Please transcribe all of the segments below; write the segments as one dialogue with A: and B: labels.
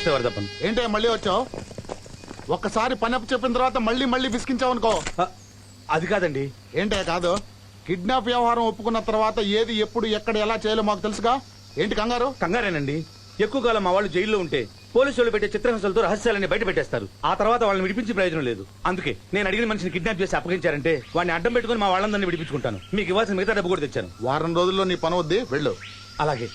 A: నమస్తే వరదప్పన్.
B: ఏంటే మళ్ళీ వచ్చావు? ఒక్కసారి పని అప్పు చెప్పిన తర్వాత మళ్ళీ మళ్ళీ విసిగించావు అనుకో.
A: అది కాదండి.
B: ఏంటే కాదు, కిడ్నాప్ వ్యవహారం ఒప్పుకున్న తర్వాత ఏది ఎప్పుడు ఎక్కడ ఎలా చేయాలో మాకు తెలుసుగా. ఏంటి కంగారు?
A: కంగారేనండి. ఎక్కువ కాలం మా వాళ్ళు జైల్లో ఉంటే పోలీసు వాళ్ళు పెట్టే చిత్రహింసలతో రహస్యాలని బయట పెట్టేస్తారు. ఆ తర్వాత వాళ్ళని విడిపించే ప్రయోజనం లేదు. అందుకే నేను అడిగిన మనిషిని కిడ్నాప్ చేసి అప్పగించారంటే వాడిని అడ్డం పెట్టుకుని మా వాళ్ళందరినీ విడిపించుకుంటాను. మీకు ఇవ్వాల్సిన మిగతా డబ్బు కూడా తెచ్చాను.
B: వారం రోజుల్లో నీ పని వద్ది, వెళ్ళు.
A: అలాగే.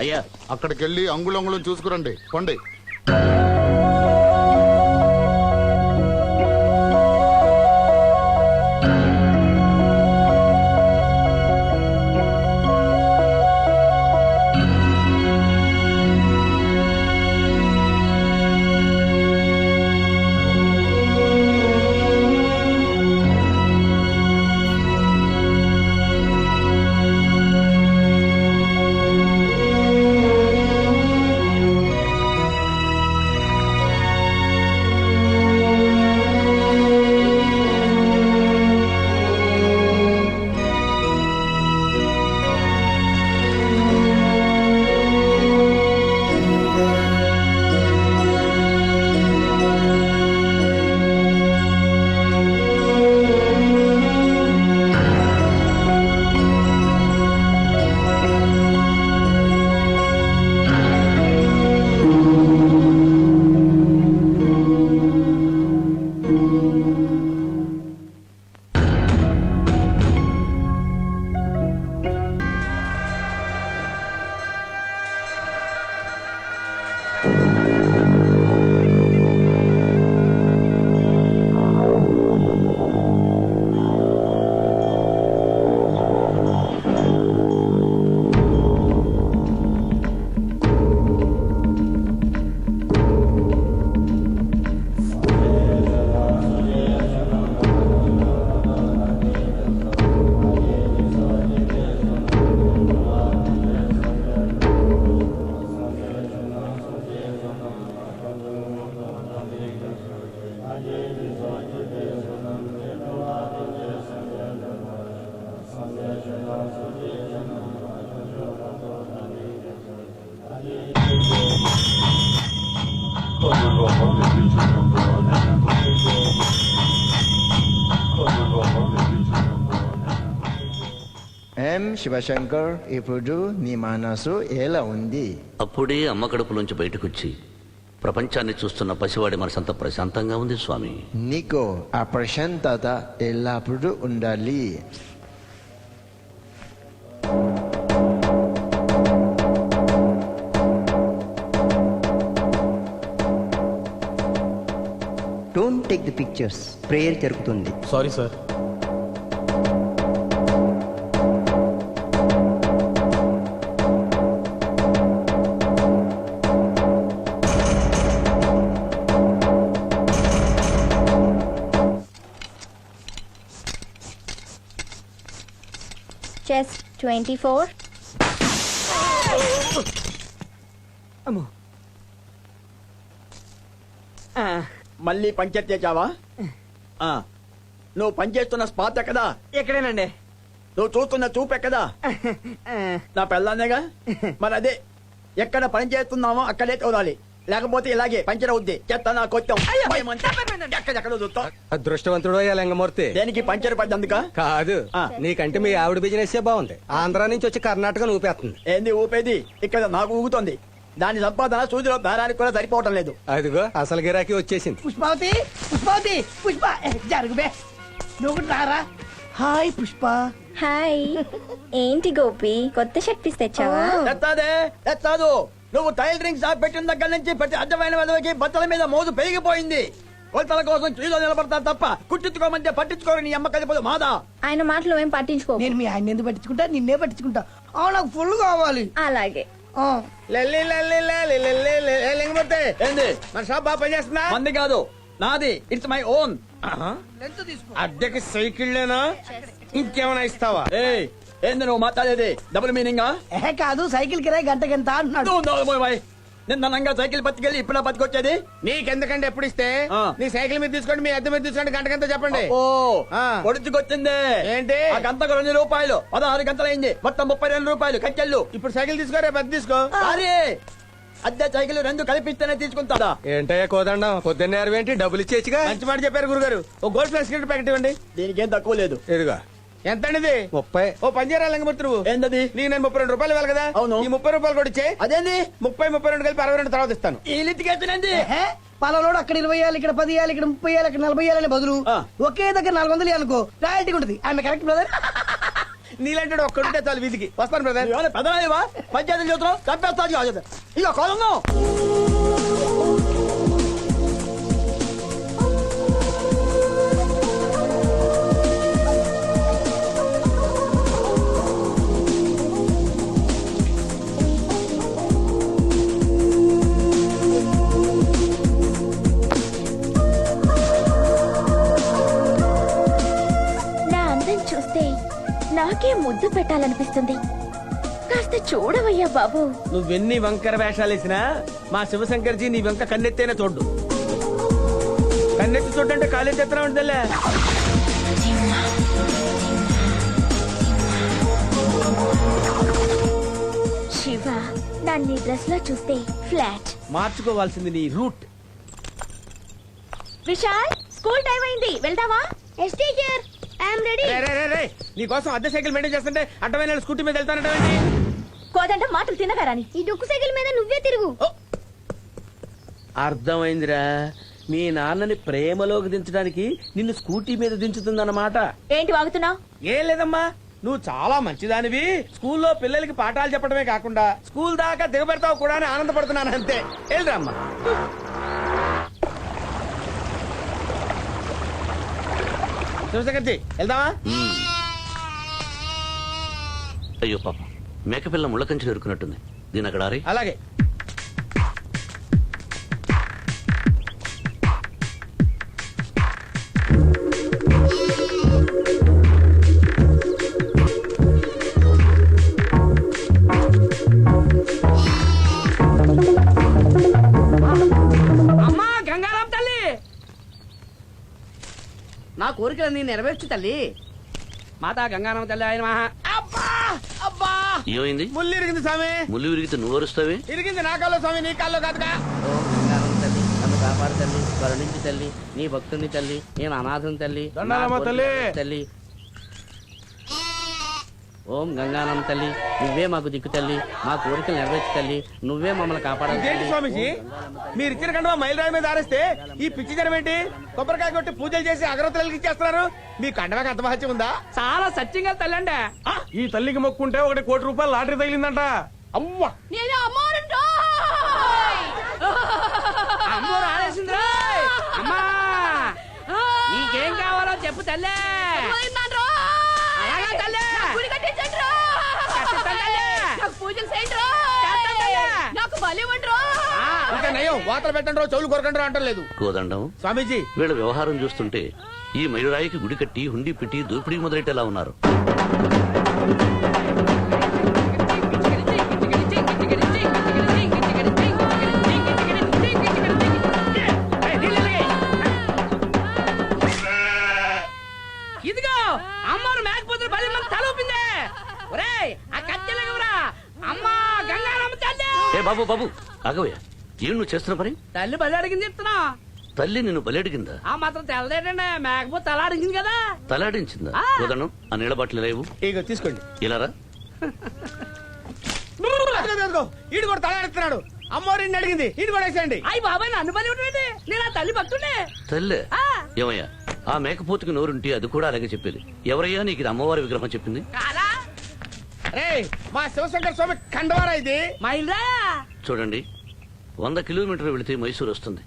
C: అయ్యా,
B: అక్కడికి వెళ్ళి అంగుళంగుళం చూసుకురండి. కొండి.
D: శివశంకర్, ఇప్పుడు నీ మనసు ఎలా ఉంది?
C: అప్పుడే అమ్మ కడుపులోంచి బయటకొచ్చి ప్రపంచాన్ని చూస్తున్న పసివాడి మనసంతా ప్రశాంతంగా ఉంది స్వామి.
D: నీకు ఆ ప్రశాంతత ఎల్లప్పుడూ ఉండాలి.
E: Don't take the pictures. Prayer జరుగుతుంది.
A: Sorry sir.
F: Chest 24.
G: అమ్మో, మళ్ళీ పంచాయతీ చేసావా? నువ్వు పనిచేస్తున్న స్పాట్ ఎక్కదా?
E: ఎక్కడేనండి?
G: నువ్వు చూస్తున్న చూపు ఎక్కదా? నా పెళ్ళానేగా. మరి అదే ఎక్కడ పని చేస్తున్నామో అక్కడే చూడాలి, లేకపోతే ఇలాగే పంచర్ అవుద్ది. చెత్త నా కొత్తం ఎక్కడెక్కడ చూస్తాం.
H: అదృష్టవంతుడు లింగమూర్తి.
G: దేనికి పంచర్ పడ్డందుక
H: కాదు, నీకంటే మీ ఆవిడ బిజినెస్ బాగుంది. ఆంధ్ర నుంచి వచ్చి కర్ణాటక ఊపేస్తుంది.
G: ఏంది ఊపేది? ఇక్కడ నాకు ఊగుతోంది. దాని సంపాదన సూదిలో దారానికి కూడా సరిపోవటం లేదు.
H: అదిగో అసలు గిరాకీ వచ్చేసింది.
I: పుష్పావతి, పుష్పావతి, పుష్ప జరుగుబే. నువ్వు రారా. హాయ్ పుష్ప.
F: హాయ్. ఏంటి గోపి, కొత్త షర్ట్ పీస్ తెచ్చావా?
G: తెచ్చాదు. నువ్వు టైలరింగ్ షాప్ పెట్టిన దగ్గర నుంచి ప్రతి అడ్డమైన వాళ్ళకి బట్టల మీద మోజు పెరిగిపోయింది. కొలతల కోసం క్యూలో నిలబడతారు తప్ప కుట్టించుకోమంటే పట్టించుకోరు. నీ అమ్మ కలిపోదు మాదా.
F: ఆయన మాటలు ఏం పట్టించుకో.
I: నేను మీ ఆయన ఎందుకు పట్టించుకుంటా, నిన్నే పట్టించుకుంటా. నాకు ఫుల్ కావాలి.
F: అలాగే.
G: ఏంది మన షాప్ బాగా పనిచేస్తున్నా? మంది కాదు, నాది. It's my own.
H: అద్దెకి సైకిళ్ళేనా, ఇంకేమైనా ఇస్తావా?
G: ఏంది నువ్వు మాట్లాడేది? డబుల్ మీనింగా?
I: కాదు, సైకిల్ కిరాయి గంటకెంత అంటున్నాడు.
G: నిన్న నంగా సైకిల్ పట్టుకెళ్ళి ఇప్పుడు బతికొచ్చేది
A: నీకెందుకంటే ఎప్పుడు ఇస్తే
G: ఆ.
A: నీ సైకిల్ మీద తీసుకోండి మీ అద్దె మీద తీసుకోండి గంటకంతా చెప్పండి
G: ఓ
A: ఆ.
G: పొడుచుకొచ్చింది
A: ఏంటి?
G: ఆ గంటకు 2 రూపాయలు 16 గంటలైంది మొత్తం 32 రూపాయలు కట్టెళ్ళు
A: ఇప్పుడు సైకిల్ తీసుకో రేపు అద్దె తీసుకో
G: అరే అద్దె సైకిల్ 2 కలిపిస్తేనే తీసుకుంటారా
H: ఏంటయ్యా కోదండం పొద్దున్నే అరవేంటి డబ్బులు ఇచ్చేచ్చుగా
A: మంచి మాట చెప్పారు గురుగారు ఓ గోల్డ్ ప్లస్ సిగరెట్ ప్యాకెట్ ఇవ్వండి
G: దీనికి ఏం తక్కువ లేదు
H: ఇదిగా
A: ఎంత అండి ఇది
H: 30.
A: ఓ పంజారా లింగమూర్తి నువ్వు
G: ఏంటది
A: నీకు నేను 32 రూపాయలు ఇవ్వాలి కదా
G: అవును.
A: ఈ 30 రూపాయలు కూడా ఇచ్చే
G: అదేంది
A: 32 కలిపి 62 తర్వాత ఇస్తాను
G: ఈ లిత్తికెత్తినంది
I: పలాలోడు అక్కడ 20 ఇవ్వాలి ఇక్కడ 10 ఇవ్వాలి ఇక్కడ 30 ఇవ్వాలి ఇక్కడ 40 ఇవ్వాలి బదులు
G: ఆ.
I: ఒకే దగ్గర 400 అనుకో రాయల్టీ ఉంటుంది ఆమె కరెక్ట్ బ్రదర్.
A: నీలాంటి ఒక్కడుంటే చాలు వీధికి వస్తాను బ్రదర్
G: పెద్దవా పంచాయతీలు చూస్తున్నావు చంపేస్తా ఇక కోదంగం
F: నా అందం చూస్తే నాకే ముద్దు పెట్టాలనిపిస్తుంది. కాస్త చూడవయ్యా బాబు.
A: నువ్వెన్ని వంకర వేషాలు వేసినా మా శివశంకర్జీ నీ వంక కన్నెత్తేనే చూడ్డు. కన్నెత్తి చూడంటే కాలేజ్ ఎత్తనా ఉంటుందిలే.
F: శివ నన్ను డ్రెస్ లో చూస్తే ఫ్లాట్.
A: మార్చుకోవాల్సింది నీ రూట్.
F: విశాల్ స్కూల్ టైం అయింది వెళ్దామా? Yes teacher I'm ready.
A: నీ కోసం అద్దె సైకిల్ మెయింటైన్ చేస్తుంటే అడ్డమైన స్కూటీ మీద వెళ్తానంటే
F: కోదంట మాటలు తినగారాని ఈ డొక్కు సైకిల్ మీద నువ్వే తిరుగు.
A: అర్థమైందిరా, మీ నాన్నని ప్రేమలోకి దించడానికి నిన్ను స్కూటీ మీద దించుతుందన్నమాట.
F: ఏంటి వాగుతున్నావు?
A: ఏం లేదమ్మా, నువ్వు చాలా మంచిదానివి. స్కూల్లో పిల్లలకి పాఠాలు చెప్పడమే కాకుండా స్కూల్ దాకా దిగబెడతావు కూడా అని ఆనందపడుతున్నాను అంతే. వెళ్ళరా అమ్మా. శివశంకర్జీ వెళ్దామా?
C: అయ్యో పాపం, మేకపిల్ల ముళ్ళకంచెలు ఎరుకున్నట్టుంది. దీని అక్కడ ఆరి.
A: అలాగే.
I: అమ్మా గంగారాం తల్లి నా కోరికలన్నీ నెరవేర్చు తల్లి. మాతా గంగారాం తల్లి ఆయన మహా.
A: అబ్బా అబ్బా,
C: ఏమైంది?
A: ముళ్ళు ఇరిగింది స్వామి.
C: ముళ్ళు విరిగితే నువ్వు అరుస్తావే?
A: ఇరిగింది నా కాల్లో స్వామి, నీ కాల్లో కాదుగా.
I: ఓం గంగారాం తల్లి నన్ను కాపాడు తల్లి, కరుణించి తల్లి, నీ భక్తుని తల్లి, నేను అనాథం తల్లి,
A: దండాలమ్మ
I: నా
A: తల్లి.
I: కోరికలు తల్లి. ఓం గంగారాం తల్లి నువ్వే మాకు దిక్కు తల్లి, మా కోరికలు నెరవేర్చు తల్లి, నువ్వే మమ్మల్ని కాపాడాలి
A: ఇదేంటి
I: తల్లి.
A: స్వామిజీ, మీరు ఇచ్చిన కండువా మైలురాయి మీద ఆరేస్తే ఈ పిచ్చి జనం ఏంటి కొబ్బరికాయ కొట్టి పూజలు చేసి అగరవత్తులకి ఇచ్చేస్తున్నారు? మీ కండవాకి అంత మహత్యం ఉందా?
I: చాలా సత్యంగా తల్లి అండి.
A: ఈ తల్లికి మొక్కుంటే 1 కోటి రూపాయలు లాటరీ తగిలిందంట. అవ్వ,
I: అమ్మో రాలేసింది రోయ్. అమ్మా నీకేం కావాలో చెప్పు తల్లే. అలాగా తల్లే. కట్టిస్తాను తల్లే. చేస్తాను తల్లే.
A: ఇంకా నయం, వాతలు పెట్టండి చెవులు కొరకండి అంటలేదు.
C: కోదండం,
A: స్వామీజీ
C: వీళ్ళ వ్యవహారం చూస్తుంటే ఈ మయూరాయికి గుడి కట్టి హుండీ పెట్టి దోపిడీ మొదలెట్టేలా ఉన్నారు.
I: ఇదిగో అమ్మోరు మేకపోతున్న 10 మంది తలూపిందే. ఒరేయ్ ఆ కత్తెలగవరా అమ్మా గంగారమ్మ తల్లి.
C: ఏ బాబు బాబు ఆగవయ్యా, ఏం నువ్వు చేస్తున్న పని?
I: తల్లి బలి అడిగింది చెప్తున్నా.
C: తల్లి నిన్ను బలెడిగిందా?
I: ఆ మాత్రం తెల్లదేటండి, మేకపోతే తల అడిగింది కదా.
C: తలాడించిందా?
I: ఆ.
C: కోదండం, ఆ నీళ్ళ బాటిల్ లేవు.
A: ఇక తీసుకోండి.
C: ఇలారా.
A: ఈడు కూడా తలాడుతున్నాడు. అమ్మోరిని అడిగింది, ఈడు కూడా వేసేయండి.
I: అయ్యి బాబాయ్ నన్ను బలి ఉంటుంది, నేను ఆ తల్లి భక్తుండే.
C: తల్లే
I: ఆ.
C: ఏమయ్యా, ఆ మేకపోతుకి నోరుంటే అది కూడా అలాగే చెప్పేది. ఎవరయ్యా నీకు ఇది అమ్మవారి విగ్రహం చెప్పింది?
I: కాదా
A: రేయ్, మా శివశంకర్ స్వామి కండవారా ఇది.
I: మైల్రా
C: చూడండి, 100 కిలోమీటర్లు వెళితే మైసూరు వస్తుంది.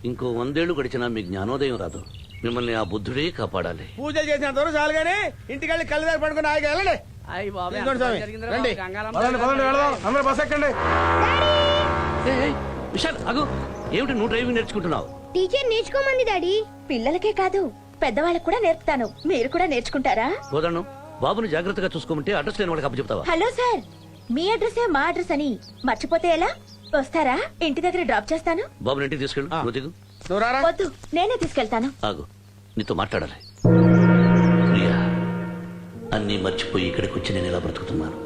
C: ఇంకో 100 ఏళ్లు గడిచినా మీ జ్ఞానోదయం రాదు. మిమ్మల్ని ఆ బుద్ధుడే కాపాడాలి.
A: పూజలు చేసినంత వరకు చాలు గానీ ఇంటికి వెళ్ళి కళ్ళు దారి పడుకుని ఆగి వెళ్ళండి.
I: అయ్యి బాబాయ్
A: ఇదిగోండి స్వామి,
I: జరిగిందిరా
A: రండి.
I: బాబు, గంగారమ్మ
A: పదండి, పదండి, వెళదాం. అందరూ బస్ ఎక్కండి.
C: విశాల్ ఆగు, ఏమిటి నువ్వు డ్రైవింగ్ నేర్చుకుంటున్నావు?
F: టీచర్ నేర్చుకోమంది డాడీ. పిల్లలకే కాదు పెద్దవాళ్ళకు కూడా నేర్పుతాను. మీరు కూడా నేర్చుకుంటారా?
C: కోదండం, బాబుని జాగ్రత్తగా చూసుకోమంటే అడ్రస్ లేని వాళ్ళకి అప్పచెప్తావా?
F: హలో సార్, మీ అడ్రస్ మా అడ్రస్ అని మర్చిపోతే ఎలా? వస్తారా? ఇంటి దగ్గర డ్రాప్ చేస్తాను.
C: బాబుని ఇంటికి తీసుకెళ్ళు. నువ్వు దిగు.
B: నువ్వు రారా.
F: వద్దు, నేనే తీసుకెళ్తాను.
C: ఆగు, నీతో మాట్లాడాలి. ప్రియా, అన్నీ మర్చిపోయి ఇక్కడికి వచ్చి నేను ఇలా బ్రతుకుతున్నాను.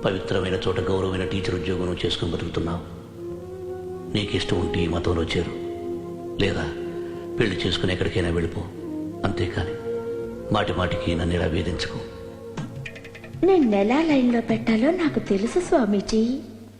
C: పవిత్రమైన చోట గౌరవమైన టీచర్ ఉద్యోగం చేసుకుని బతుకుతున్నావు. నీకు ఇష్టం ఉంటే ఈ మతంలో చేరు, లేదా పెళ్లి చేసుకుని ఎక్కడికైనా వెళ్ళిపో. అంతేకాని మాటి మాటికి నన్ను ఇలా వేధించుకో.
F: నేను ఎలా లైన్లో పెట్టాలో నాకు తెలుసు స్వామీజీ.